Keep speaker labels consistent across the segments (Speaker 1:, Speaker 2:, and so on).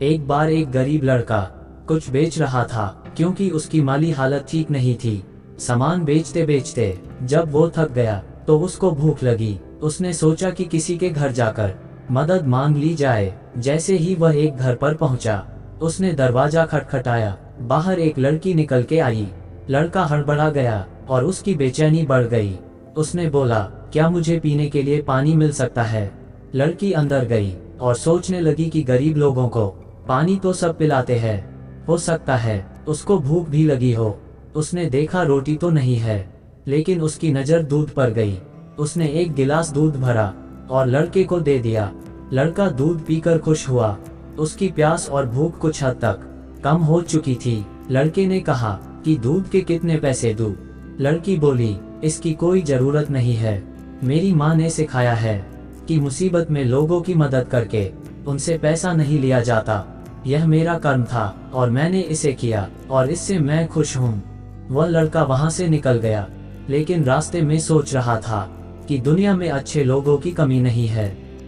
Speaker 1: एक बार एक गरीब लड़का कुछ बेच रहा था क्योंकि उसकी माली हालत ठीक नहीं थी। सामान बेचते बेचते जब वो थक गया तो उसको भूख लगी। उसने सोचा कि किसी के घर जाकर मदद मांग ली जाए। जैसे ही वह एक घर पर पहुंचा, उसने दरवाजा खटखटाया। बाहर एक लड़की निकल के आई। लड़का हड़बड़ा गया और उसकी बेचैनी बढ़ गई। उसने बोला, क्या मुझे पीने के लिए पानी मिल सकता है? लड़की अंदर गई और सोचने लगी कि गरीब लोगों को पानी तो सब पिलाते हैं, हो सकता है उसको भूख भी लगी हो। उसने देखा रोटी तो नहीं है, लेकिन उसकी नज़र दूध पर गई। उसने एक गिलास दूध भरा और लड़के को दे दिया। लड़का दूध पीकर खुश हुआ। उसकी प्यास और भूख कुछ हद तक कम हो चुकी थी। लड़के ने कहा कि दूध के कितने पैसे दूं? लड़की बोली, इसकी कोई ज़रूरत नहीं है। मेरी माँ ने सिखाया है कि मुसीबत में लोगों की मदद करके उनसे पैसा नहीं लिया जाता। यह मेरा कर्म था और मैंने इसे किया और इससे मैं खुश हूँ। वह लड़का वहाँ से निकल गया, लेकिन रास्ते में सोच रहा था कि दुनिया में अच्छे लोगों की कमी नहीं है।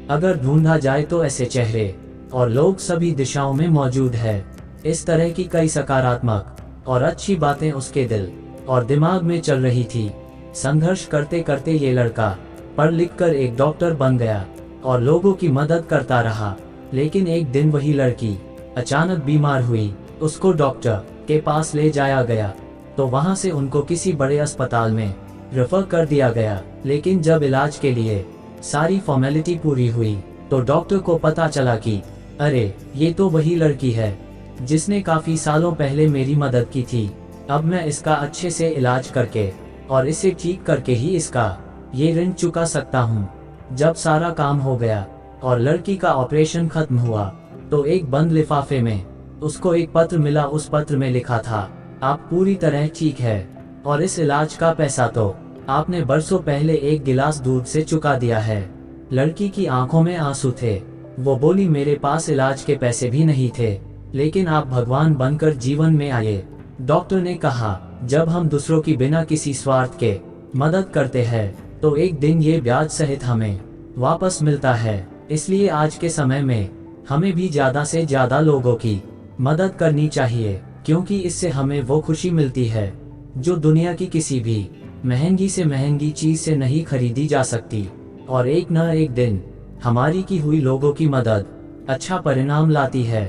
Speaker 1: अगर ढूंढा जाए तो ऐसे चेहरे और लोग सभी दिशाओं में मौजूद है। इस तरह की कई सकारात्मक और अच्छी बातें उसके दिल और दिमाग में चल रही थी। संघर्ष करते करते ये लड़का पढ़ लिख कर एक डॉक्टर बन गया और लोगों की मदद करता रहा। लेकिन एक दिन वही लड़की अचानक बीमार हुई। उसको डॉक्टर के पास ले जाया गया तो वहां से उनको किसी बड़े अस्पताल में रेफर कर दिया गया। लेकिन जब इलाज के लिए सारी फॉर्मेलिटी पूरी हुई तो डॉक्टर को पता चला कि अरे, ये तो वही लड़की है जिसने काफी सालों पहले मेरी मदद की थी। अब मैं इसका अच्छे से इलाज करके और इसे ठीक करके ही इसका ये ऋण चुका सकता हूँ। जब सारा काम हो गया और लड़की का ऑपरेशन खत्म हुआ तो एक बंद लिफाफे में उसको एक पत्र मिला। उस पत्र में लिखा था, आप पूरी तरह ठीक है और इस इलाज का पैसा तो आपने बरसों पहले एक गिलास दूध से चुका दिया है। लड़की की आंखों में आंसू थे। वो बोली, मेरे पास इलाज के पैसे भी नहीं थे, लेकिन आप भगवान बनकर जीवन में आए। डॉक्टर ने कहा, जब हम दूसरों की बिना किसी स्वार्थ के मदद करते हैं तो एक दिन ये ब्याज सहित हमें वापस मिलता है। इसलिए आज के समय में हमें भी ज़्यादा से ज़्यादा लोगों की मदद करनी चाहिए, क्योंकि इससे हमें वो खुशी मिलती है जो दुनिया की किसी भी महंगी से महंगी चीज़ से नहीं खरीदी जा सकती। और एक न एक दिन हमारी की हुई लोगों की मदद अच्छा परिणाम लाती है।